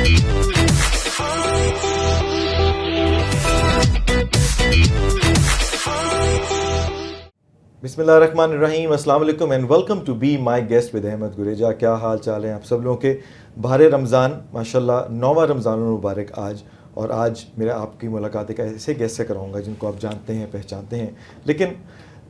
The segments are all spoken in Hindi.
बिस्मिल्लाहिर्रहमानिर्रहीम, अस्सलाम वालेकुम and welcome to be my guest with Ahmad Gureja. क्या हाल चाल है आप सब लोगों के? बाहर रमज़ान माशाल्लाह 9वां रमज़ान मुबारक आज। और आज मेरा आपकी मुलाकात एक ऐसे गेस्ट से कराऊंगा जिनको आप जानते हैं, पहचानते हैं। लेकिन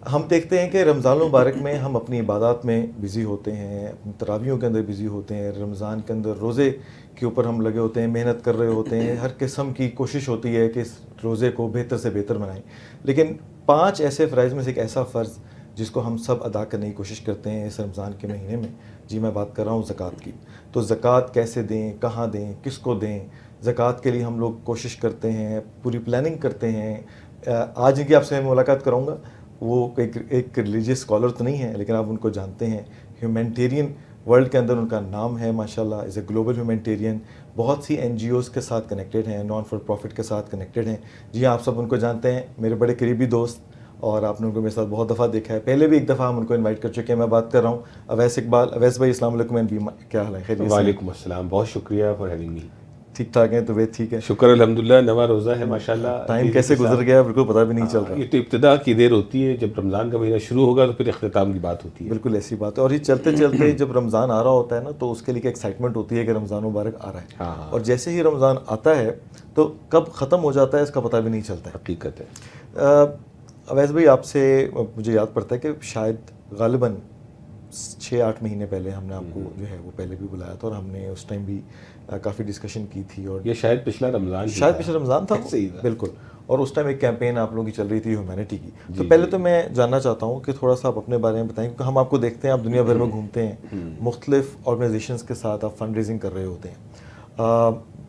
हम देखते हैं कि रमज़ान मुबारक में हम अपनी इबादत में बिज़ी होते हैं, अपनी तरावियों के अंदर बिज़ी होते हैं। रमज़ान के अंदर रोज़े के ऊपर हम लगे होते हैं, मेहनत कर रहे होते हैं, हर किस्म की कोशिश होती है कि इस रोज़े को बेहतर से बेहतर बनाएं। लेकिन 5 ऐसे फ़राइज़ में से एक ऐसा फ़र्ज़ जिसको हम सब अदा करने की कोशिश करते हैं इस रमज़ान के महीने में, जी मैं बात कर रहा हूँ ज़कात की। तो ज़कात कैसे दें, कहाँ दें, किसको दें? ज़कात के लिए हम लोग कोशिश करते हैं, पूरी प्लानिंग करते हैं। आज इनकी आपसे मुलाकात कराऊँगा। वो एक रिलीजियस स्कॉलर तो नहीं है, लेकिन आप उनको जानते हैं। ह्यूमैनिटेरियन वर्ल्ड के अंदर उनका नाम है माशाल्लाह, इज़ ए ग्लोबल ह्यूमैनिटेरियन। बहुत सी NGOs के साथ कनेक्टेड हैं, नॉन फॉर प्रॉफिट के साथ कनेक्टेड हैं। जी हाँ, आप सब उनको जानते हैं, मेरे बड़े करीबी दोस्त, और आपने उनको मेरे साथ बहुत दफ़ा देखा है। पहले भी एक दफ़ा हम उनको इनवाइट कर चुके हैं। मैं बात कर रहा हूँ अवैस इकबाल। अवैस भाई, अस्सलाम वालेकुम एंड क्या हाल है? खैरियत से? वालेकुम अस्सलाम, बहुत शुक्रिया फॉर हैविंग मी। ठीक ठाक है? तबीयत ठीक है? शुक्र अल्हम्दुलिल्लाह, नवा रोज़ा है माशाल्लाह। टाइम कैसे गुजर गया बिल्कुल पता भी नहीं चल रहा। ये तो इब्तिदा की देर होती है, जब रमज़ान का महीना शुरू होगा तो फिर इख्तिताम की बात होती है। बिल्कुल ऐसी बात है। और ये चलते चलते जब रमज़ान आ रहा होता है ना, तो उसके लिए एक एक्साइटमेंट होती है कि रमज़ान मुबारक आ रहा है। हाँ। और जैसे ही रमज़ान आता है तो कब ख़त्म हो जाता है इसका पता भी नहीं चलता है। हकीकत है। अवैस भाई, आपसे मुझे याद पड़ता है कि शायद गालिबन 6-8 महीने पहले हमने आपको जो है वो पहले भी बुलाया था, और हमने उस टाइम भी काफ़ी डिस्कशन की थी। और ये शायद पिछला रमज़ान था सही था। बिल्कुल। और उस टाइम एक कैंपेन आप लोगों की चल रही थी ह्यूमैनिटी की। तो पहले तो मैं जानना चाहता हूँ कि थोड़ा सा आप अपने बारे में बताएं, क्योंकि हम आपको देखते हैं, आप दुनिया भर में घूमते हैं, मुख्तलिफ ऑर्गेनाइजेशंस के साथ आप फंड रेजिंग कर रहे होते हैं।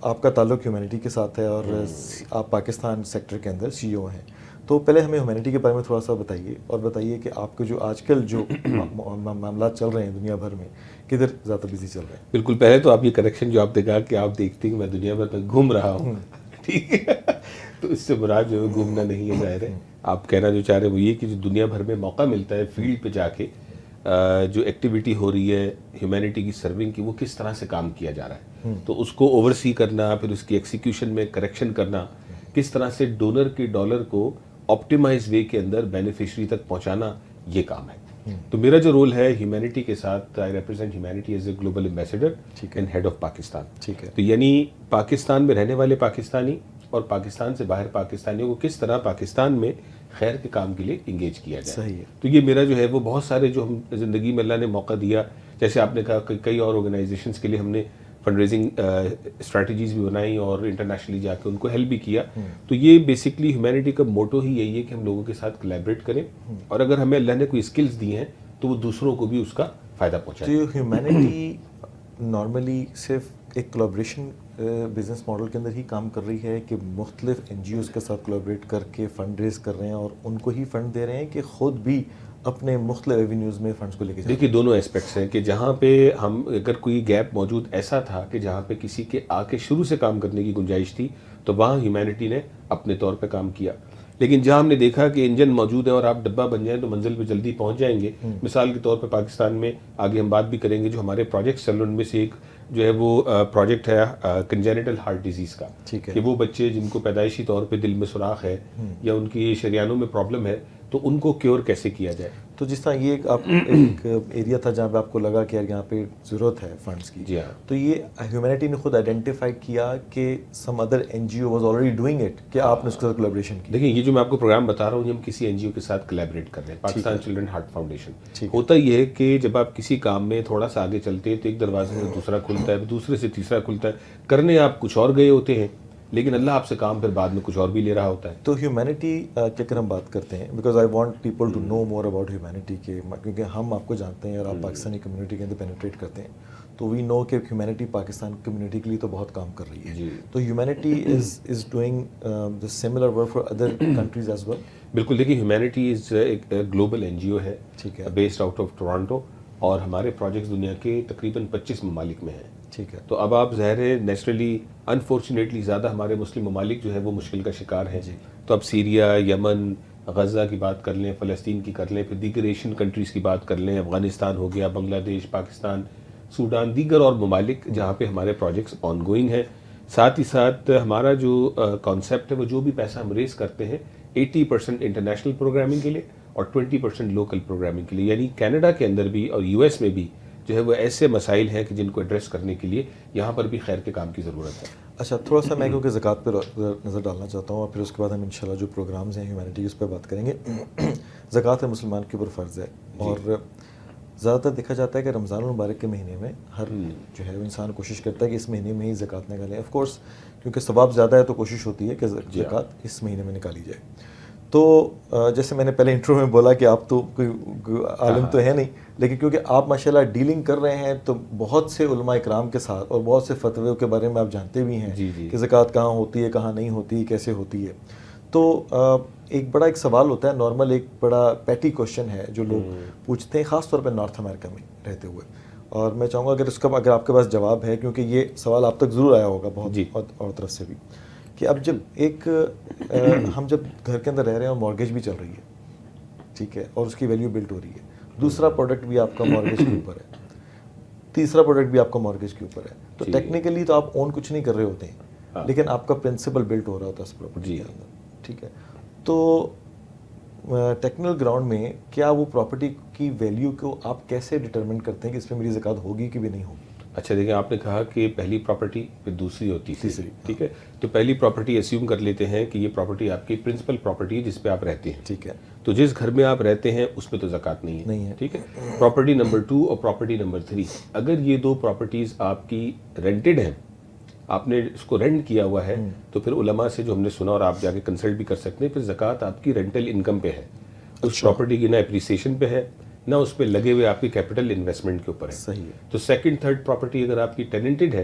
आपका ताल्लुक ह्यूमैनिटी के साथ है, और आप पाकिस्तान सेक्टर के अंदर CEO हैं। तो पहले हमें ह्यूमैनिटी के बारे में थोड़ा सा बताइए, और बताइए कि आपके जो आजकल जो मामला चल रहे हैं दुनिया भर में, किधर ज़्यादा बिजी चल रहे हैं? बिल्कुल, पहले तो आप ये करेक्शन जो आपने कहा कि आप देखते हैं कि मैं दुनिया भर में घूम रहा हूँ, ठीक है, तो इससे मुराद जो है घूमना नहीं है, जाहिर है। आप कहना जो चाह रहे हैं वो ये कि जो दुनिया भर में मौका मिलता है फील्ड पे जाके जो एक्टिविटी हो रही है ह्यूमैनिटी की सर्विंग की, वो किस तरह से काम किया जा रहा है, तो उसको ओवरसी करना, फिर उसकी एग्जीक्यूशन में करेक्शन करना, किस तरह से डोनर के डॉलर को ऑप्टिमाइज वे के अंदर बेनिफिशरी तक पहुंचाना, ये काम है। तो मेरा जो रोल है ह्यूमैनिटी के साथ, I represent humanity as a global ambassador and head of Pakistan. ठीक है। तो यानी पाकिस्तान में रहने वाले पाकिस्तानी और पाकिस्तान से बाहर पाकिस्तानियों को किस तरह पाकिस्तान में खैर के काम के लिए इंगेज किया जाए। सही है। तो ये मेरा जो है वो बहुत सारे जो हम ज़िंदगी में अल्लाह ने मौका दिया, जैसे आपने कहा कि कई और ऑर्गेनाइजेशंस के लिए हमने फंड रेजिंग स्ट्रैटेजीज भी बनाई और इंटरनेशनली जाके उनको हेल्प भी किया। तो ये बेसिकली ह्यूमैनिटी का मोटो ही यही है कि हम लोगों के साथ कोलैबोरेट करें, और अगर हमें अल्लाह ने कोई स्किल्स दी हैं तो वो दूसरों को भी उसका फ़ायदा पहुँचाए। तो ह्यूमैनिटी नॉर्मली सिर्फ एक कोलैबोरेशन बिजनेस मॉडल के अंदर ही काम कर रही है, कि मुख्तलिफ NGOs के साथ कोलैबोरेट करके फंड रेज कर रहे हैं और उनको ही फंड दे रहे हैं, कि ख़ुद भी अपने मुख्तलिफ एवेन्यूज़ में फंड्स को लेके? देखिए, दोनों एस्पेक्ट्स हैं कि जहाँ पे हम अगर कोई गैप मौजूद ऐसा था कि जहाँ पे किसी के आके शुरू से काम करने की गुंजाइश थी, तो वहाँ ह्यूमैनिटी ने अपने तौर पे काम किया। लेकिन जहाँ हमने देखा कि इंजन मौजूद है और आप डब्बा बन जाएं तो मंजिल पे जल्दी पहुँच जाएंगे, मिसाल के तौर पे पाकिस्तान में आगे हम बात भी करेंगे, जो हमारे प्रोजेक्ट्स चल रहे हैं उनमें से एक जो है वो प्रोजेक्ट है कंजेनिटल हार्ट डिजीज़ का। ठीक है। कि वो बच्चे जिनको पैदाइशी तौर पे दिल में सुराख है या उनकी शरियानों में प्रॉब्लम है, तो उनको क्योर कैसे किया जाए। तो जिस तरह ये एक एरिया था जहाँ पे आपको लगा कि यार यहाँ पे ज़रूरत है फंड्स की, जी हाँ। तो ये ह्यूमैनिटी ने खुद आइडेंटिफाई किया कि some other NGO was already doing it, कि आपने उसके साथ कोलैबोरेशन की? देखिए, ये जो मैं आपको प्रोग्राम बता रहा हूँ, ये हम किसी NGO के साथ कोलैबोरेट कर रहे हैं, पाकिस्तान चिल्ड्रन हार्ट फाउंडेशन। होता ये है कि जब आप किसी काम में थोड़ा सा आगे चलते हैं तो एक दरवाजे से दूसरा खुलता है, दूसरे से तीसरा खुलता है, करने आप कुछ और गए होते हैं, लेकिन अल्लाह आपसे काम फिर बाद में कुछ और भी ले रहा होता है। तो ह्यूमैनिटी की अगर हम बात करते हैं, because I want people to know more about humanity के, क्योंकि हम आपको जानते हैं और आप पाकिस्तानी कम्युनिटी के अंदर पेनिट्रेट करते हैं, तो वी नो कि ह्यूमैनिटी पाकिस्तान कम्युनिटी के लिए तो बहुत काम कर रही है। तो humanity is doing the similar work for other countries as well? बिल्कुल, देखिए, ह्यूमैनिटी इज एक ग्लोबल NGO है, ठीक है, बेस्ड आउट ऑफ टोरंटो, और हमारे प्रोजेक्ट्स दुनिया के तकरीबन 25 ममालिक में हैं। ठीक है। तो अब आप ज़ाहिर है नेचुरली अनफॉर्चुनेटली ज़्यादा हमारे मुस्लिम ममालिक जो है वो मुश्किल का शिकार हैं। तो अब सीरिया, यमन, गज़ा की बात कर लें, फ़लस्तीन की कर लें, फिर दीगर एशियन कंट्रीज़ की बात कर लें, अफ़गानिस्तान हो गया, बांग्लादेश, पाकिस्तान, सूडान, दीगर और ममालिक जहाँ पे हमारे प्रोजेक्ट्स ऑनगोइंग हैं। साथ ही साथ हमारा जो कॉन्सेप्ट है वो जो भी पैसा हम रेस करते हैं 80% इंटरनेशनल प्रोग्रामिंग के लिए और 20% लोकल प्रोग्रामिंग के लिए, यानी कनाडा के अंदर भी और यूएस में भी जो है वो ऐसे मसाइल हैं कि जिनको एड्रेस करने के लिए यहाँ पर भी खैर के काम की ज़रूरत है। अच्छा, थोड़ा सा मैं क्योंकि ज़कात पर नज़र डालना चाहता हूँ और फिर उसके बाद हम इंशाल्लाह जो प्रोग्राम्स हैं ह्यूमैनिटी उस पर बात करेंगे। ज़कात है मुसलमान के ऊपर फ़र्ज़ है और ज़्यादातर देखा जाता है कि रमज़ान मुबारक के महीने में हर जो है वो इंसान कोशिश करता है कि इस महीने में ही ज़कात निकालें। ऑफ कोर्स क्योंकि सवाब ज़्यादा है तो कोशिश होती है कि ज़कात इस महीने में निकाली जाए। तो जैसे मैंने पहले इंट्रो में बोला कि आप तो कोई आलिम तो है नहीं, लेकिन क्योंकि आप माशाल्लाह डीलिंग कर रहे हैं तो बहुत से उलमा इकराम के साथ और बहुत से फतवे के बारे में आप जानते भी हैं कि ज़कात कहाँ होती है, कहाँ नहीं होती, कैसे होती है। तो एक बड़ा एक सवाल होता है, नॉर्मल एक बड़ा पैटी क्वेश्चन है जो लोग पूछते हैं ख़ास तौर पर नॉर्थ अमेरिका में रहते हुए, और मैं चाहूँगा अगर आपके पास जवाब है, क्योंकि ये सवाल आप तक ज़रूर आया होगा बहुत और तरफ से भी, कि अब जब हम जब घर के अंदर रह रहे हैं और मॉर्गेज भी चल रही है, ठीक है, और उसकी वैल्यू बिल्ट हो रही है, दूसरा प्रोडक्ट भी आपका मॉर्गेज के ऊपर है, तीसरा प्रोडक्ट भी आपका मॉर्गेज के ऊपर है, तो टेक्निकली तो आप ओन कुछ नहीं कर रहे होते हैं, लेकिन आपका प्रिंसिपल बिल्ट हो रहा होता है उस प्रॉपर्टी के अंदर, ठीक है। तो टेक्निकल ग्राउंड में क्या वो प्रॉपर्टी की वैल्यू को आप कैसे डिटरमिन करते हैं कि इसमें मेरी ज़कात होगी कि भी नहीं होगी? अच्छा, देखिए, आपने कहा कि पहली प्रॉपर्टी फिर दूसरी होती है, तीसरी, ठीक है। तो पहली प्रॉपर्टी एज्यूम कर लेते हैं कि ये प्रॉपर्टी आपकी प्रिंसिपल प्रॉपर्टी है जिस पे आप रहते हैं, ठीक है। तो जिस घर में आप रहते हैं उस पे तो ज़कात नहीं है, ठीक है। प्रॉपर्टी नंबर 2 और प्रॉपर्टी नंबर 3, अगर ये दो प्रॉपर्टीज़ आपकी रेंटेड हैं, आपने इसको रेंट किया हुआ है, तो फिर उलमा से जो हमने सुना और आप जाके कंसल्ट भी कर सकते हैं, फिर ज़कात आपकी रेंटल इनकम पे है, उस प्रॉपर्टी की ना एप्रिसिएशन पे है ना उस पे लगे हुए आपकी कैपिटल इन्वेस्टमेंट के ऊपर है। सही है। तो सेकंड थर्ड प्रॉपर्टी अगर आपकी टेनेंटेड है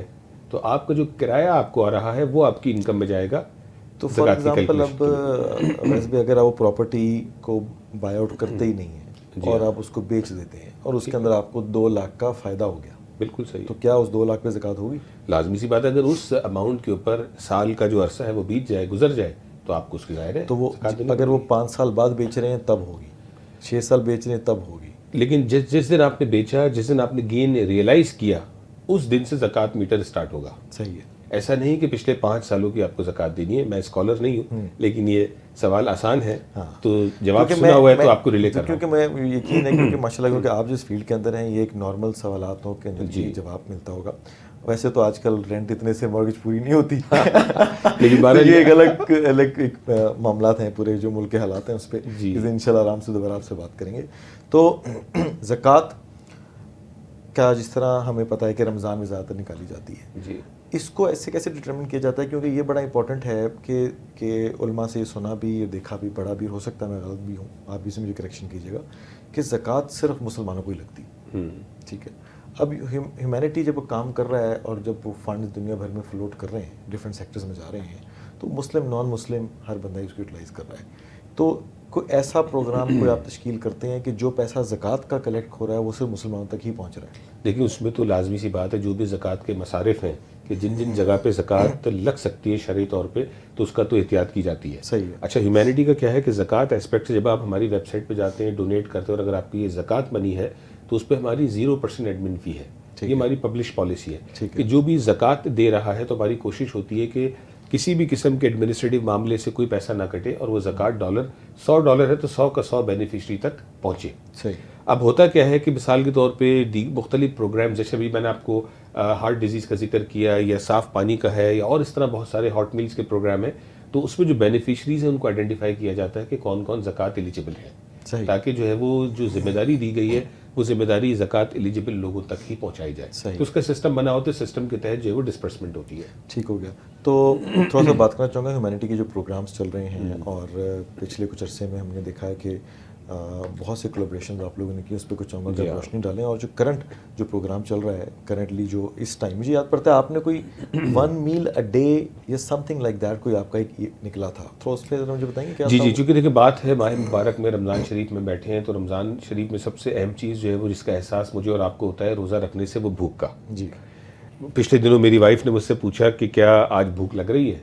तो आपका जो किराया आपको आ रहा है वो आपकी इनकम में जाएगा। तो फॉर एग्जांपल अब वैसे भी अगर आप वो प्रॉपर्टी को बाय आउट करते ही नहीं है और आप उसको बेच देते हैं और उसके अंदर आपको 2 लाख का फ़ायदा हो गया, बिल्कुल सही, तो क्या उस 2 लाख पे ज़कात होगी? लाजमी सी बात है, अगर उस अमाउंट के ऊपर साल का जो अरसा है वो बीत जाए, गुजर जाए, तो आपको उसकी ज़ाहिर है। तो वो अगर वो 5 साल बाद बेच रहे हैं तब होगी, 6 साल बेच रहे हैं तब होगी, लेकिन जिस दिन आपने बेचा, जिस दिन आपने गेन रियलाइज किया, उस दिन से ज़कात मीटर स्टार्ट होगा। सही है। ऐसा नहीं कि पिछले 5 सालों की आपको ज़कात देनी है। मैं स्कॉलर नहीं हूँ, लेकिन ये सवाल आसान है, तो जवाब सुना हुआ है तो आपको रिले कर रहा हूँ। क्योंकि मैं यकीन है क्योंकि माशाल्लाह क्योंकि आप जिस फील्ड के अंदर हैं ये एक नॉर्मल सवालातों के अंदर जवाब मिलता होगा। वैसे तो आजकल रेंट इतने से मॉर्गेज पूरी नहीं होती लेकिन तो ये एक अलग मामलात हैं, पूरे जो मुल्क के हालात हैं उस पर इंशाल्लाह आराम से दोबारा आपसे बात करेंगे। तो ज़कात का जिस तरह हमें पता है कि रमज़ान में ज़्यादातर निकाली जाती है जी, इसको ऐसे कैसे डिटरमिन किया जाता है? क्योंकि ये बड़ा इंपॉर्टेंट है कि उलमा से ये सुना भी, ये देखा भी, पढ़ा भी, हो सकता है मैं गलत भी हूँ, आप भी इसमें मुझे करेक्शन कीजिएगा, कि ज़कात सिर्फ मुसलमानों को ही लगती, ठीक है। अब ह्यूमैनिटी जब वो काम कर रहा है और जब वो फंड दुनिया भर में फ्लोट कर रहे हैं, डिफरेंट सेक्टर्स में जा रहे हैं, तो मुस्लिम नॉन मुस्लिम हर बंदा इसको यूटिलाइज़ कर रहा है। तो कोई ऐसा प्रोग्राम कोई आप तश्कील करते हैं कि जो पैसा ज़कात का कलेक्ट हो रहा है वो सिर्फ मुसलमानों तक ही पहुँच रहा है? देखिए, उसमें तो लाजमी सी बात है, जो भी ज़कात के मसारिफ हैं कि जिन जिन जगह पे ज़कात लग सकती है शरई तौर पे, तो उसका तो एहतियात की जाती है। सही है। अच्छा, ह्यूमैनिटी का क्या है कि ज़कात एस्पेक्ट से जब आप हमारी वेबसाइट पे जाते हैं, डोनेट करते हैं, और अगर आपकी ये ज़कात मनी है तो उस पर हमारी 0% एडमिन फ़ी है। ये हमारी पब्लिश पॉलिसी है कि जो भी ज़कात दे रहा है तो हमारी कोशिश होती है कि किसी भी किस्म के एडमिनिस्ट्रेटिव मामले से कोई पैसा ना कटे और वो ज़कात $100 है तो 100 का 100 बेनिफिशरी तक पहुँचे। सही। अब होता क्या है कि मिसाल के तौर पे मुख्तलिफ प्रोग्राम, जैसे अभी मैंने आपको हार्ट डिजीज़ का जिक्र किया, या साफ़ पानी का है, या और इस तरह बहुत सारे हॉट मील्स के प्रोग्राम हैं, तो उसमें जो बेनिफिशरीज़ हैं उनको आइडेंटिफाई किया जाता है कि कौन कौन ज़कात एलिजिबल है, ताकि जो है वो जो जिम्मेदारी दी गई है वो जिम्मेदारी ज़कात एलिजिबल लोगों तक ही पहुंचाई जाए। तो उसका सिस्टम बना होता है, सिस्टम के तहत जो है वो डिस्पर्समेंट होती है। ठीक हो गया। तो थोड़ा सा बात करना चाहूँगा ह्यूमैनिटी के जो प्रोग्राम्स चल रहे हैं, और पिछले कुछ अरसे में हमने देखा है कि बहुत से कोलैबोरेशन आप लोगों ने की, उस पर कुछ चाहूँगा कि रोशनी डालें, और जो करंट जो प्रोग्राम चल रहा है करंटली जो इस टाइम, मुझे याद पड़ता है आपने कोई 1 मील अ डे या समथिंग लाइक दैट कोई आपका एक निकला था, तो उस पर मुझे बताएंगे क्या? जी, चूँकि देखिए बात है माह मुबारक में, रमज़ान शरीफ में बैठे हैं, तो रमज़ान शरीफ में सबसे अहम चीज़ जो है वो जिसका एहसास मुझे और आपको होता है रोज़ा रखने से, वो भूख का। जी। पिछले दिनों मेरी वाइफ ने मुझसे पूछा कि क्या आज भूख लग रही है,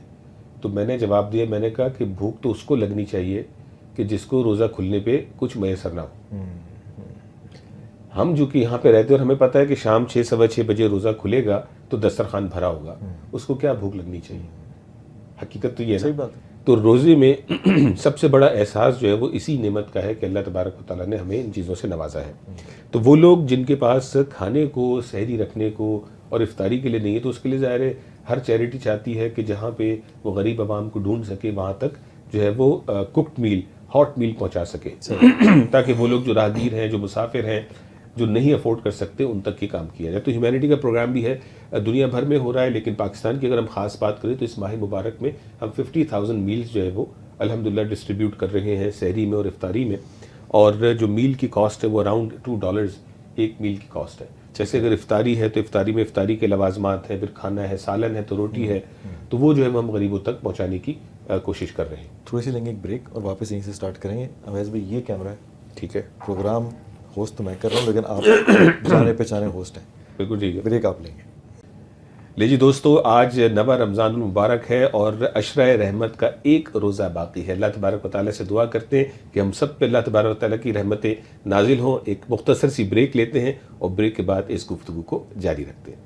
तो मैंने जवाब दिया, मैंने कहा कि भूख तो उसको लगनी चाहिए कि जिसको रोज़ा खुलने पे कुछ मैसर ना हो। हम जो कि यहाँ पे रहते हैं और हमें पता है कि शाम 6 सवा 6 बजे रोज़ा खुलेगा तो दस्तरखान भरा होगा, उसको क्या भूख लगनी चाहिए? हकीकत तो ये है सही ना। बात है। तो रोज़े में सबसे बड़ा एहसास जो है वो इसी नेमत का है कि अल्लाह तबारक व तआला ने हमें इन चीज़ों से नवाजा है। तो वो लोग जिनके पास खाने को, सहरी रखने को और इफ्तारी के लिए नहीं है, तो उसके लिए ज़ाहिर है हर चैरिटी चाहती है कि जहाँ पे वो गरीब आवाम को ढूंढ सके वहाँ तक जो है वो कुक्ड मील, हॉट मील पहुँचा सके ताकि वो लोग जो राहगीर हैं, जो मुसाफिर हैं, जो नहीं अफोर्ड कर सकते, उन तक ये काम किया जाए। तो ह्यूमैनिटी का प्रोग्राम भी है, दुनिया भर में हो रहा है, लेकिन पाकिस्तान की अगर हम ख़ास बात करें तो इस माह मुबारक में हम 50,000 मील्स जो है वो अल्हम्दुलिल्लाह डिस्ट्रीब्यूट कर रहे हैं सहरी में और इफ्तारी में। और जो मील की कॉस्ट है वो अराउंड $2 एक मील की कॉस्ट है। जैसे अगर इफ्तारी है तो इफ्तारी में इफ्तारी के लवाजमात हैं, फिर खाना है, सालन है, तो रोटी है, तो वो जो है हम गरीबों तक पहुँचाने की कोशिश कर रहे हैं। थोड़ी सी लेंगे एक ब्रेक और वापस यहीं से स्टार्ट करेंगे। अवैस भाई ये कैमरा है, ठीक है, प्रोग्राम होस्ट तो मैं कर रहा हूँ, लेकिन आप जाने पहचाने होस्ट हैं। बिल्कुल ठीक है। ब्रेक आप लेंगे। ले जी दोस्तों, आज नवा रमज़ान मुबारक है और अशरा रहमत का एक रोज़ा बाकी है। अल्लाह तबारक व तआला से दुआ करते हैं कि हम सब पे अल्लाह तबारक व तआला की रहमतें नाजिल हों। एक मुख्तसर सी ब्रेक लेते हैं और ब्रेक के बाद इस गुफ्तगू को जारी रखते हैं।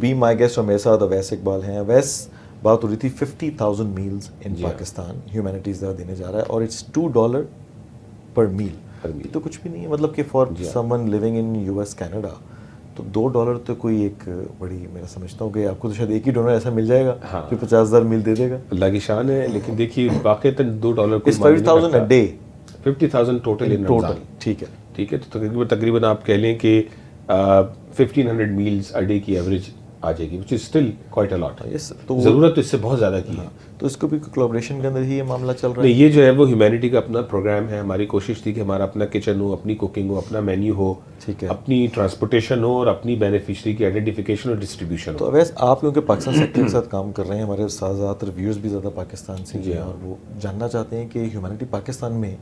बी माई गेस्ट और मेरे साथ अवैस इकबाल हैं। अवैस, बात हो रही थी 50,000 मील्स इन पाकिस्तान ह्यूमैनिटीज़ द्वारा देने जा रहा है और इट्स $2 पर मील। तो कुछ भी नहीं है, मतलब कि for someone living in US Canada तो $2 तो कोई एक बड़ी, मैं समझता हूँ कि आपको तो शायद एक ही डोनर ऐसा मिल जाएगा जो 50,000 मील दे देगा। अल्लाह की शान है, लेकिन देखिए वाक़ईतन $2 इट्स 5,000 अ डे, 50,000 टोटल इन रमज़ान। ठीक है, ठीक है, तो तकरीबन आप कह लें कि 1500 मील्स अ डे की एवरेज आ जाएगी, which is still quite a lot. तो ज़रूरत तो इससे बहुत ज़्यादा की है। तो इसको भी कोलैबोरेशन के अंदर ही ये मामला चल रहा है। नहीं, ये जो है वो ह्यूमैनिटी का अपना प्रोग्राम है। हमारी कोशिश थी कि हमारा अपना किचन हो, अपनी कुकिंग हो, अपना मेन्यू हो, ठीक है, अपनी ट्रांसपोर्टेशन हो और अपनी बेनिफिशरी की आइडेंटिफिकेशन और डिस्ट्रीब्यूशन हो। तो वैसे आप क्योंकि पाकिस्तान सेक्टर के साथ काम कर रहे हैं, हमारे साथ ज़्यादातर व्यूअर्स भी ज़्यादा पाकिस्तान से हैं और वो जानना चाहते हैं कि ह्यूमैनिटी पाकिस्तान में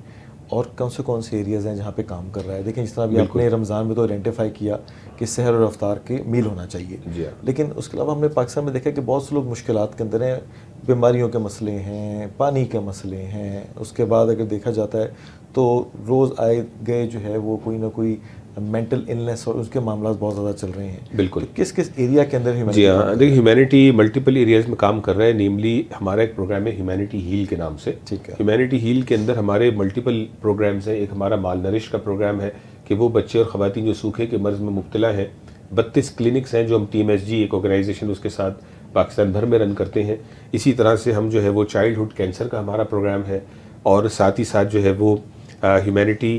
और कौन से एरियाज़ हैं जहाँ पे काम कर रहा है। देखिए, जिस तरह अभी आपने रमज़ान में तो आइडेंटिफाई किया कि सहर और अफ्तार के मील होना चाहिए, लेकिन उसके अलावा हमने पाकिस्तान में देखा कि बहुत से लोग मुश्किलात के अंदर हैं, बीमारियों के मसले हैं, पानी के मसले हैं। उसके बाद अगर देखा जाता है तो रोज़ आए गए जो है वो कोई ना कोई मेंटल इलनेस और उसके मामला बहुत ज़्यादा चल रहे हैं। बिल्कुल। तो किस किस एरिया के अंदर ह्यूमैनिटी? जी हाँ, देखिए ह्यूमैनिटी मल्टीपल एरियाज़ में काम कर रहा है। नेमली हमारा एक प्रोग्राम है ह्यूमैनिटी हील के नाम से। ठीक है। ह्यूमैनिटी हील के अंदर हमारे मल्टीपल प्रोग्राम्स हैं। एक हमारा माल नरिश का प्रोग्राम है कि वो बच्चे और ख़वातीन जो सूखे के मर्ज़ में मुब्तला हैं, 32 क्लिनिक्स हैं जो हम TMSG एक ऑर्गेनाइजेशन उसके साथ पाकिस्तान भर में रन करते हैं। इसी तरह से हम जो है वो चाइल्डहुड कैंसर का हमारा प्रोग्राम है और साथ ही साथ जो है वो ह्यूमैनिटी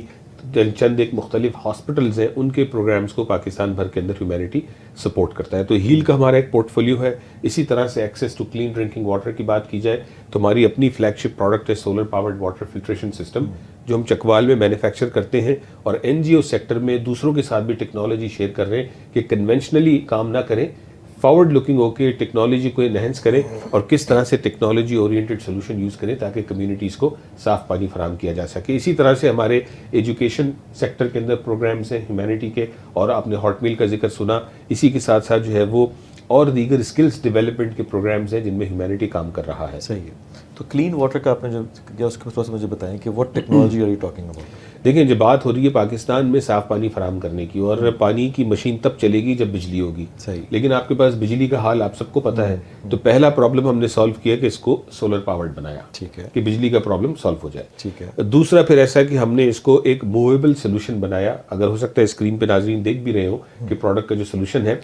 चंद एक मुख्तलिफ हॉस्पिटल्स हैं, उनके प्रोग्राम्स को पाकिस्तान भर के अंदर ह्यूमैनिटी सपोर्ट करता है। तो हील का हमारा एक पोर्टफोलियो है। इसी तरह से access to clean drinking water की बात की जाए तो हमारी अपनी फ्लैगशिप प्रोडक्ट है solar powered water filtration system, जो हम चकवाल में मैन्युफैक्चर करते हैं और NGO सेक्टर में दूसरों के साथ भी टेक्नोलॉजी शेयर कर रहे हैं कि कन्वेंशनली काम ना करें, फॉरवर्ड लुकिंग होकर टेक्नोलॉजी को एनहेंस करें और किस तरह से टेक्नोलॉजी ओरिएंटेड सोल्यूशन यूज़ करें ताकि कम्युनिटीज़ को साफ़ पानी फराहम किया जा सके। इसी तरह से हमारे एजुकेशन सेक्टर के अंदर प्रोग्राम्स हैं ह्यूमैनिटी के, और आपने हॉट मील का जिक्र सुना। इसी के साथ साथ जो है वो और दीगर स्किल्स डेवलपमेंट के प्रोग्राम्स हैं जिनमें ह्यूमैनिटी काम कर रहा है। सही है। तो क्लीन वाटर का आपने जो किया उसके थोड़ा सा मुझे बताएं कि what technology are you talking about? देखिए, जब बात हो रही है पाकिस्तान में साफ़ पानी फराहम करने की, और पानी की मशीन तब चलेगी जब बिजली होगी। सही। लेकिन आपके पास बिजली का हाल आप सबको पता है। तो पहला प्रॉब्लम हमने सॉल्व किया कि इसको सोलर पावर्ड बनाया, ठीक है, कि बिजली का प्रॉब्लम सॉल्व हो जाए। ठीक है। दूसरा फिर ऐसा है कि हमने इसको एक मूवेबल सोल्यूशन बनाया। अगर हो सकता है स्क्रीन पे नाज़रीन देख भी रहे हो कि प्रोडक्ट का जो सोल्यूशन है,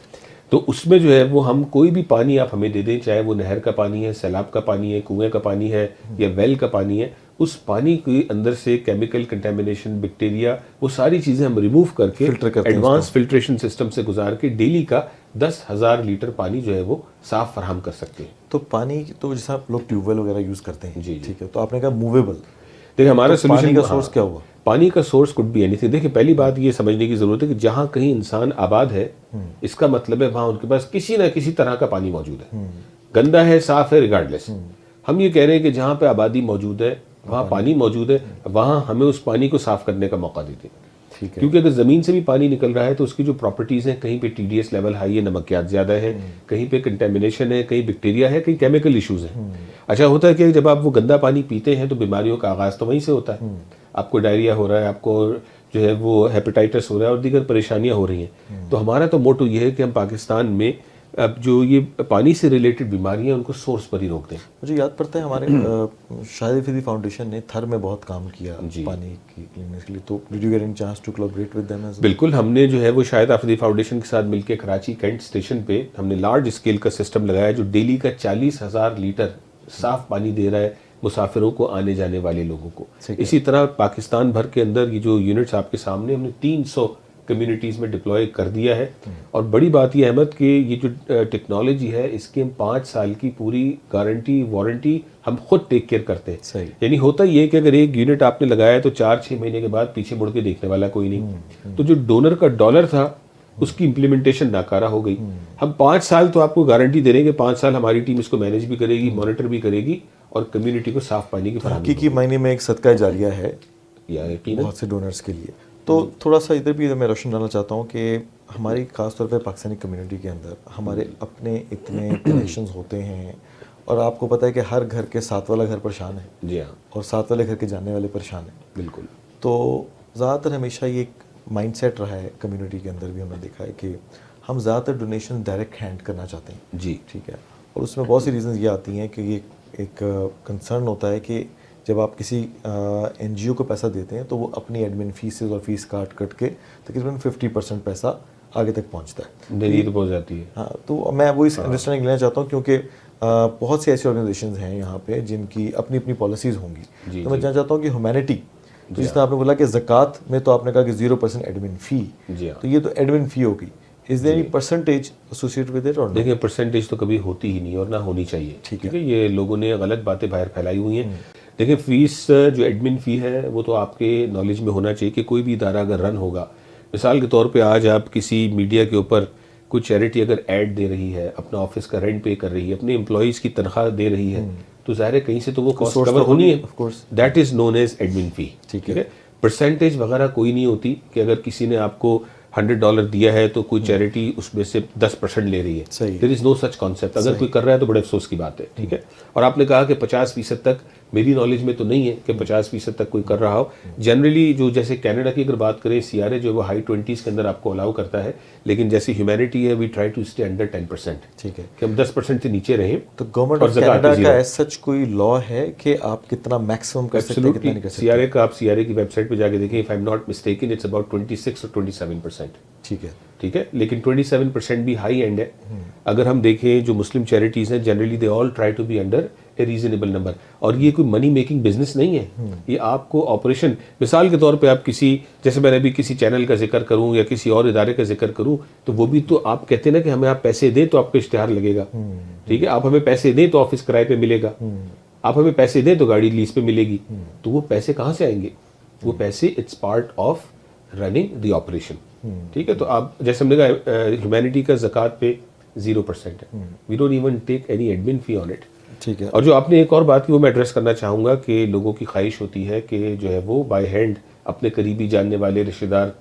तो उसमें जो है वो हम कोई भी पानी आप हमें दे दें, चाहे वो नहर का पानी है, सैलाब का पानी है, कुएं का पानी है या वेल का पानी है, उस पानी के अंदर से केमिकल कंटेमिनेशन, बैक्टीरिया, वो सारी चीज़ें हम रिमूव करके एडवांस फिल्ट्रेशन सिस्टम से गुजार के डेली का 10,000 लीटर पानी जो है वो साफ फराहम कर सकते हैं। तो पानी तो जैसा आप लोग ट्यूबवेल वगैरह यूज़ करते हैं, जी, ठीक है, तो आपने कहा मूवेबल। देखिए, हमारा तो पानी का सोर्स क्या हुआ? पानी का सोर्स कुड बी एनीथिंग। देखिए, पहली बात ये समझने की जरूरत है कि जहाँ कहीं इंसान आबाद है, इसका मतलब है वहाँ उनके पास किसी ना किसी तरह का पानी मौजूद है, गंदा है, साफ है, रिगार्डलेस। हम ये कह रहे हैं कि जहाँ पे आबादी मौजूद है, वहाँ पानी मौजूद है, वहाँ हमें उस पानी को साफ करने का मौका देते हैं। ठीक है। क्योंकि अगर ज़मीन से भी पानी निकल रहा है तो उसकी जो प्रॉपर्टीज़ हैं, कहीं पे TDS लेवल हाई है, नमकियात ज़्यादा है, कहीं पे कंटेमिनेशन है, कहीं बैक्टीरिया है, कहीं केमिकल इश्यूज़ हैं। अच्छा होता है कि जब आप वो गंदा पानी पीते हैं तो बीमारियों का आगाज़ तो वहीं से होता है। आपको डायरिया हो रहा है, आपको जो है वो हेपेटाइटिस हो रहा है और दीगर परेशानियां हो रही हैं। तो हमारा तो मोटो ये है कि हम पाकिस्तान में अब जो ये पानी से रिलेटेड बीमारियां हैं उनको सोर्स पर ही रोक दें। मुझे याद पड़ता है हमारे शाहिद अफरीदी फाउंडेशन ने थर में बहुत काम किया पानी की क्लीननेस के लिए, तो did you get any chance to collaborate with them as well? बिल्कुल, हमने जो है वो शाहिद अफरीदी फाउंडेशन के साथ मिलकर कराची कैंट स्टेशन पे हमने लार्ज स्केल का सिस्टम लगाया जो डेली का 40,000 लीटर साफ पानी दे रहा है मुसाफिरों को, आने जाने वाले लोगों को। इसी तरह पाकिस्तान भर के अंदर ये जो यूनिट्स आपके सामने हमने 300 कम्युनिटीज़ में डिप्लॉय कर दिया है। और बड़ी बात यह अहमद कि ये जो टेक्नोलॉजी है इसकी हम 5 साल की पूरी गारंटी वारंटी हम खुद टेक केयर करते हैं। यानी होता ये है कि अगर एक यूनिट आपने लगाया तो 4-6 महीने के बाद पीछे मुड़ के देखने वाला कोई नहीं। तो जो डोनर का डॉलर था उसकी इम्प्लीमेंटेशन नाकारा हो गई। हम 5 साल तो आपको गारंटी दे रहे हैं कि 5 साल हमारी टीम इसको मैनेज भी करेगी, मॉनिटर भी करेगी और कम्युनिटी को साफ पानी की फराहमी की मायने में एक सदका जारिया है यकीनन बहुत से डोनर्स के लिए। तो थोड़ा सा इधर भी मैं रोशन डालना चाहता हूँ कि हमारी खास तौर पे पाकिस्तानी कम्युनिटी के अंदर हमारे अपने इतने कनेक्शंस होते हैं और आपको पता है कि हर घर के साथ वाला घर परेशान है। जी हाँ, और साथ वाले घर के जाने वाले परेशान हैं। बिल्कुल। तो ज़्यादातर हमेशा ये एक माइंडसेट रहा है कम्युनिटी के अंदर भी, हमने देखा है कि हम ज़्यादातर डोनेशन डायरेक्ट हैंड करना चाहते हैं। जी ठीक है। और उसमें बहुत सी रीज़न ये आती हैं कि ये एक कंसर्न होता है कि जब आप किसी NGO को पैसा देते हैं तो वो अपनी एडमिन फीसेस और फीस काट के तकरीबन 50% पैसा आगे तक पहुंचता है, देरी तो पहुंच जाती है। हाँ, तो मैं वो इस अंडरस्टैंडिंग लेना चाहता हूँ क्योंकि बहुत सी ऐसी ऑर्गेनाइजेशंस हैं यहाँ पे जिनकी अपनी अपनी पॉलिसीज़ होंगी। तो मैं जानना चाहता हूँ कि ह्यूमैनिटी, तो जिस तरह आपने बोला कि ज़कात में तो आपने कहा कि 0% एडमिन फ़ी, तो ये तो एडमिन फ़ी होगी। Is there any percentage associate with it? और देखिए, परसेंटेज तो कभी होती ही नहीं और ना होनी चाहिए। ठीक है, ये लोगों ने गलत बातें बाहर फैलाई हुई हैं। देखिए, फीस जो एडमिन फ़ी है वो तो आपके नॉलेज में होना चाहिए कि कोई भी इदारा अगर रन होगा, मिसाल के तौर पे आज आप किसी मीडिया के ऊपर कोई चैरिटी अगर ऐड दे रही है, अपना ऑफिस का रेंट पे कर रही है, अपने एम्प्लॉइज़ की तनख्वाह दे रही है, तो ज़ाहिर है कहीं से तो वो कॉस्ट कवर होनी है। That is known as admin fee. ठीक है, परसेंटेज वगैरह कोई नहीं होती कि अगर किसी ने आपको $100 दिया है तो कोई चैरिटी उसमें से 10% ले रही है। There is no such concept. अगर कोई कर रहा है तो बड़े अफसोस की बात है। ठीक है, और आपने कहा कि 50% तक, मेरी नॉलेज में तो नहीं है कि 50% तक कोई कर रहा हो। जनरली जो जैसे कनाडा की अगर बात करें, CRA जो है वो हाई 20s के अंदर आपको अलाउ करता है, लेकिन जैसे ह्यूमैनिटी है we try to stay under 10%। ठीक है, कि हम 10% से नीचे रहें। तो गवर्नमेंट ऑफ कनाडा का एज सच कोई लॉ है कि आप कितना मैक्सिमम कर सकते हैं, कितना नहीं कर सकते? CRA का आप CRA की वेबसाइट पे जाके देखें, if I am not mistaken it's about 26 और 27%। ठीक है, ठीक है, लेकिन 27% भी हाई एंड है। अगर हम देखें जो मुस्लिम चैरिटीज़ हैं, generally they all try to be under a reasonable number. और ये कोई मनी मेकिंग बिजनेस नहीं है, ये आपको ऑपरेशन, मिसाल के तौर पे आप किसी, जैसे मैंने अभी किसी चैनल का जिक्र करूं या किसी और इदारे का जिक्र करूं, तो वो भी तो आप कहते हैं ना कि हमें आप पैसे दें तो आपको इश्तिहार लगेगा। ठीक है, आप हमें पैसे दें तो ऑफिस किराए पे मिलेगा, आप हमें पैसे दें तो गाड़ी लीज पे मिलेगी। तो वो पैसे कहाँ से आएंगे? वो पैसे it's part of running the operation. ठीक है, तो आप जैसे हमने कहा ह्यूमैनिटी का ज़कात पे 0% है, we don't even take any admin fee on it. ठीक है, और जो आपने एक और बात की वो मैं एड्रेस करना चाहूँगा कि लोगों की ख्वाहिश होती है कि जो है वो बाय हैंड अपने करीबी जानने वाले रिश्तेदार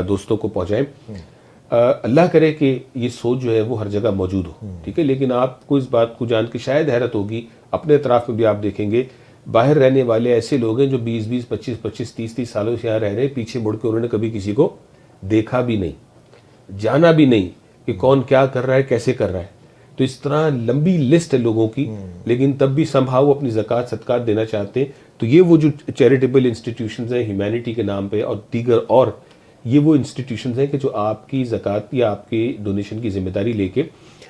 दोस्तों को पहुँचाएं। अल्लाह करे कि ये सोच जो है वो हर जगह मौजूद हो। ठीक है, लेकिन आपको इस बात को जान के शायद हैरत होगी, अपने अतराफ में भी आप देखेंगे बाहर रहने वाले ऐसे लोग हैं जो 20-20, 25-25, 30-30 सालों से यहाँ रह रहे हैं, पीछे मुड़ के उन्होंने कभी किसी को देखा भी नहीं, जाना भी नहीं कि कौन क्या कर रहा है, कैसे कर रहा है। तो इस तरह लंबी लिस्ट है लोगों की, लेकिन तब भी संभाव अपनी ज़कात सदकात देना चाहते हैं। तो ये वो जो चैरिटेबल इंस्टीट्यूशंस हैं ह्यूमैनिटी के नाम पे और दीगर, और ये वो इंस्टीट्यूशंस हैं कि जो आपकी ज़कात या आपके डोनेशन की जिम्मेदारी लेके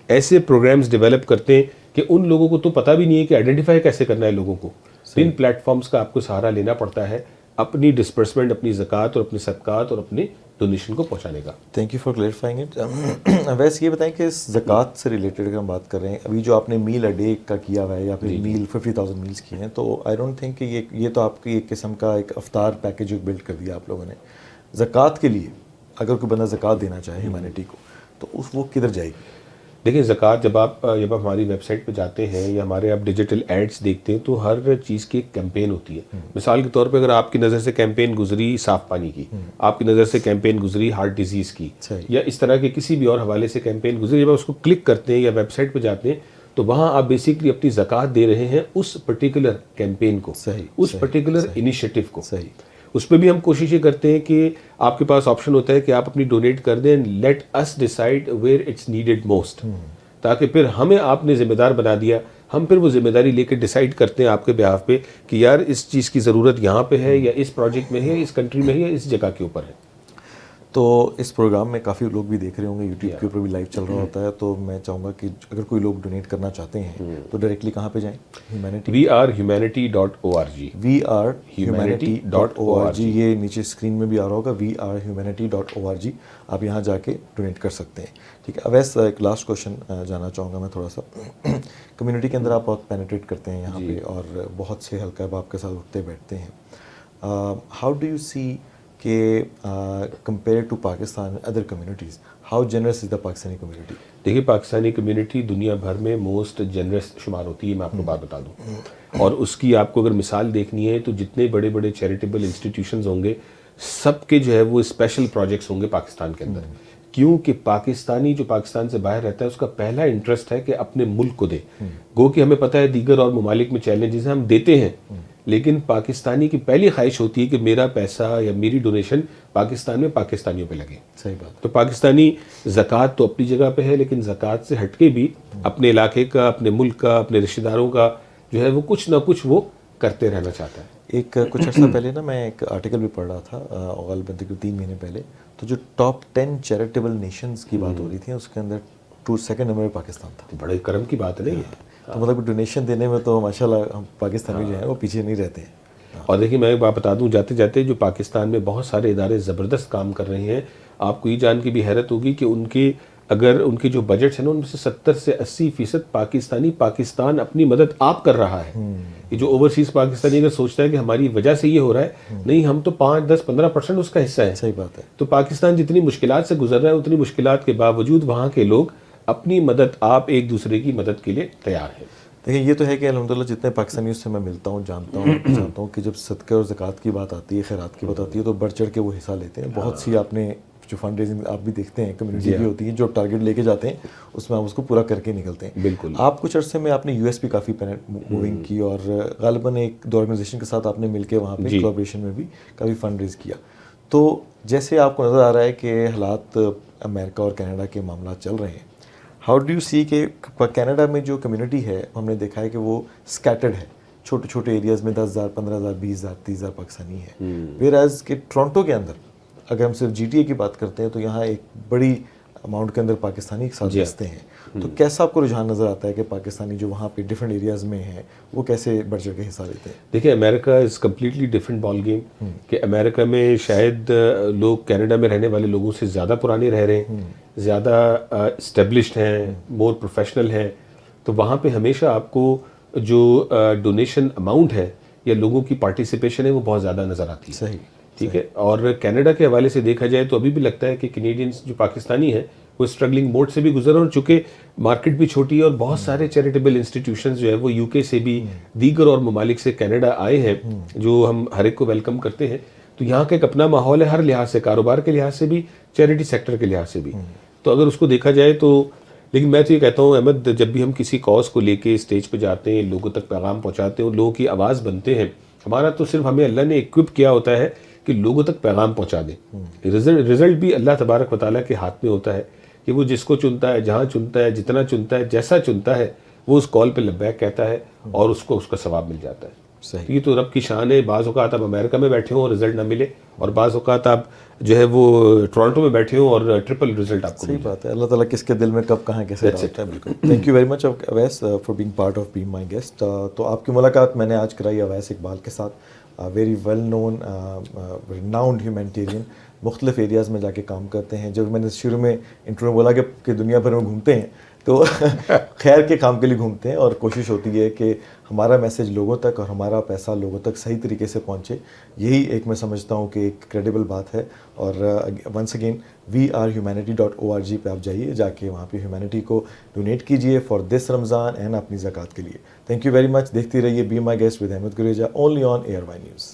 ऐसे प्रोग्राम्स डेवलप करते हैं कि उन लोगों को तो पता भी नहीं है कि आइडेंटिफाई कैसे करना है लोगों को। इन प्लेटफॉर्म्स का आपको सहारा लेना पड़ता है अपनी डिस्पर्समेंट, अपनी ज़कात और अपने सदकात और अपने डोनेशन को पहुंचाने का। Thank you for clarifying it. वैसे ये बताएं कि इस ज़कात से रिलेटेड अगर हम बात कर रहे हैं, अभी जो आपने मील अ डे का किया हुआ है या फिर मील 50,000 मील्स किए हैं, तो आई डोंट थिंक कि ये तो आपकी एक किस्म का एक अफ्तार पैकेज बिल्ड कर दिया आप लोगों ने। ज़कात के लिए अगर कोई बंदा ज़कात देना चाहे ह्यूमैनिटी को, तो वो किधर जाएगी? देखिए ज़कात जब आप हमारी वेबसाइट पे जाते हैं या हमारे आप डिजिटल एड्स देखते हैं तो हर चीज़ की एक कैंपेन होती है। मिसाल के तौर पे अगर आपकी नज़र से कैंपेन गुजरी साफ़ पानी की, आपकी नज़र से कैंपेन गुजरी हार्ट डिजीज़ की, सही। या इस तरह के किसी भी और हवाले से कैंपेन गुजरी, जब आप उसको क्लिक करते हैं या वेबसाइट पे जाते हैं तो वहाँ आप बेसिकली अपनी ज़कात दे रहे हैं उस पर्टिकुलर कैंपेन को, सही, उस सही, पर्टिकुलर सही, इनिशिएटिव को। सही। उस पर भी हम कोशिश ये करते हैं कि आपके पास ऑप्शन होता है कि आप अपनी डोनेट कर दें, let us decide where it's needed most, ताकि फिर हमें आपने जिम्मेदार बना दिया, हम फिर वो जिम्मेदारी लेकर डिसाइड करते हैं आपके बिहाफ पे कि यार इस चीज़ की ज़रूरत यहाँ पे है या इस प्रोजेक्ट में है, इस कंट्री में है या इस जगह के ऊपर है। तो इस प्रोग्राम में काफ़ी लोग भी देख रहे होंगे, यूट्यूब के ऊपर भी लाइव चल रहा होता है, तो मैं चाहूँगा कि अगर कोई लोग डोनेट करना चाहते हैं तो डायरेक्टली कहाँ पे जाएं? ह्यूमैनिटी, wearehumanity.org, wearehumanity.org, ये नीचे स्क्रीन में भी आ रहा होगा, wearehumanity.org, आप यहाँ जाके डोनेट कर सकते हैं। ठीक है अवैस, एक लास्ट क्वेश्चन जानना चाहूँगा मैं थोड़ा सा। कम्युनिटी के अंदर आप बहुत पेनिट्रेट करते हैं यहाँ पे और बहुत से हल्का आपके साथ उठते बैठते हैं, हाउ डू यू सी कि compare to Pakistan other communities, how generous is the Pakistani community? देखिए पाकिस्तानी कम्युनिटी दुनिया भर में मोस्ट जनरस शुमार होती है, मैं आपको बात बता दूं। और उसकी आपको अगर मिसाल देखनी है तो जितने बड़े बड़े चैरिटेबल इंस्टीट्यूशंस होंगे सबके जो है वो स्पेशल प्रोजेक्ट्स होंगे पाकिस्तान के अंदर। क्योंकि पाकिस्तानी जो पाकिस्तान से बाहर रहता है उसका पहला इंटरेस्ट है कि अपने मुल्क को दे। गो कि हमें पता है दीगर और ममालिक में चैलेंजेस हैं, हम देते हैं, लेकिन पाकिस्तानी की पहली ख्वाहिश होती है कि मेरा पैसा या मेरी डोनेशन पाकिस्तान में पाकिस्तानियों पे लगे। सही बात। तो पाकिस्तानी ज़कात तो अपनी जगह पे है, लेकिन ज़कात से हटके भी अपने इलाके का, अपने मुल्क का, अपने रिश्तेदारों का जो है वो कुछ ना कुछ वो करते रहना चाहता है। एक कुछ अर्सा पहले ना मैं एक आर्टिकल भी पढ़ रहा था, गलबन तकरीबन 3 महीने पहले, तो जो टॉप 10 चैरिटेबल नेशंस की बात हो रही थी उसके अंदर सेकंड नंबर पे पाकिस्तान था। तो बड़े कर्म की बात है ना ये। तो मतलब डोनेशन देने में तो माशाल्लाह हम पाकिस्तानी जो हैं वो पीछे नहीं रहते हैं। और देखिए मैं एक बात बता दूं, जाते जाते जो पाकिस्तान में बहुत सारे इदारे ज़बरदस्त काम कर रहे हैं, आपको ये जान के भी हैरत होगी कि उनके जो बजट है ना उनमें से 70 से 80% पाकिस्तान अपनी मदद आप कर रहा है। ये जो ओवरसीज़ पाकिस्तानी अगर सोचता है कि हमारी वजह से ये हो रहा है, नहीं, हम तो 5, 10, 15% उसका हिस्सा है। सही बात है। तो पाकिस्तान जितनी मुश्किलात से गुजर रहा है उतनी मुश्किलात के बावजूद वहाँ के लोग अपनी मदद, आप एक दूसरे की मदद के लिए तैयार हैं। देखिए ये तो है कि अल्हम्दुलिल्लाह जितने पाकिस्तानियों से मैं मिलता हूँ, जानता हूँ कि जब सदक़े और ज़कात की बात आती है, खैरात की बात आती है तो बढ़ चढ़ के वो हिस्सा लेते हैं। बहुत सी आपने जो फंड रेजिंग आप भी देखते हैं कम्युनिटी की होती है, जो टारगेट लेके जाते हैं उसमें आप उसको पूरा करके निकलते हैं। बिल्कुल। आप कुछ अरसे में आपने यूएस भी काफ़ी मूविंग की और गालिबन एक दो ऑर्गेनाइजेशन के साथ आपने मिलकर वहाँ पे कोलैबोरेशन में भी काफ़ी फंड रेज किया। तो जैसे आपको नज़र आ रहा है कि हालात अमेरिका और कनाडा के मामला चल रहे हैं, हाउ डू यू सी कि कनाडा में जो कम्युनिटी है हमने देखा है कि वो स्कैटर्ड है, छोटे छोटे एरियाज़ में 10,000, 15,000, 20,000, 30,000 पाकिस्तानी है। वेयरएज़ कि टोरंटो के अंदर अगर हम सिर्फ जीटीए की बात करते हैं तो यहाँ एक बड़ी अमाउंट के अंदर पाकिस्तानी एक साथ बसते हैं। तो कैसा आपको रुझान नज़र आता है कि पाकिस्तानी जो वहाँ पे डिफरेंट एरियाज़ में हैं वो कैसे बढ़ चढ़ के हिस्सा लेते हैं? देखिए America is completely different ball game. कि अमेरिका में शायद लोग कनाडा में रहने वाले लोगों से ज़्यादा पुराने रह रहे हैं, ज़्यादा इस्टेब्लिश्ड हैं, मोर प्रोफेशनल हैं। तो वहाँ पे हमेशा आपको जो डोनेशन अमाउंट है या लोगों की पार्टिसिपेशन है वो बहुत ज़्यादा नज़र आती है। सही, ठीक है। और कनाडा के हवाले से देखा जाए तो अभी भी लगता है कि कैनेडियंस जो पाकिस्तानी हैं वो स्ट्रगलिंग मोड से भी गुजर रहे हैं, और चूँकि मार्केट भी छोटी है और बहुत सारे चैरिटेबल इंस्टीट्यूशंस जो है वो यूके से भी, दीगर और ममालिक से कनाडा आए हैं, जो हम हर एक को वेलकम करते हैं। तो यहाँ का एक अपना माहौल है हर लिहाज से, कारोबार के लिहाज से भी, चैरिटी सेक्टर के लिहाज से भी। तो अगर उसको देखा जाए तो, लेकिन मैं तो ये कहता हूँ अहमद, जब भी हम किसी कॉज को लेके स्टेज पे जाते हैं, लोगों तक पैगाम पहुँचाते हैं, लोगों की आवाज़ बनते हैं, हमारा तो सिर्फ हमें अल्लाह ने इक्विप किया होता है कि लोगों तक पैगाम पहुँचा दें। रिजल्ट भी अल्लाह तबारक व तआला के हाथ में होता है कि वो जिसको चुनता है, जहाँ चुनता है, जितना चुनता है, जैसा चुनता है, वो उस कॉल पे लब्बैक कहता है और उसको उसका सवाब मिल जाता है। सही। ये तो रब की शान है। बाज़ औक़ात आप अमेरिका में बैठे हो और रिजल्ट ना मिले, और बाज़ औक़ात आप जो है वो टोरंटो में बैठे हो और ट्रिपल रिजल्ट आपको सही बात है। अल्लाह ताला किसके दिल में कब कहाँ कैसे डालता है। बिल्कुल। Thank you very much Awais for being part of being my guest. तो आपकी मुलाकात मैंने आज कराई अवैस इकबाल के साथ, very well known renowned humanitarian, मुख्तलिफ एरियाज़ में जाके काम करते हैं। जब मैंने शुरू में इंट्रो में बोला कि दुनिया भर में घूमते हैं, तो खैर के काम के लिए घूमते हैं और कोशिश होती है कि हमारा मैसेज लोगों तक और हमारा पैसा लोगों तक सही तरीके से पहुंचे। यही एक मैं समझता हूं कि एक क्रेडिबल बात है। और वंस अगेन wearehumanity.org पे आप जाइए, जाके वहाँ पे ह्यूमैनिटी को डोनेट कीजिए फॉर दिस रमज़ान एंड अपनी ज़कात के लिए। Thank you very much. देखती रहिए be my guest with Ahmad Gureja only on ARY news.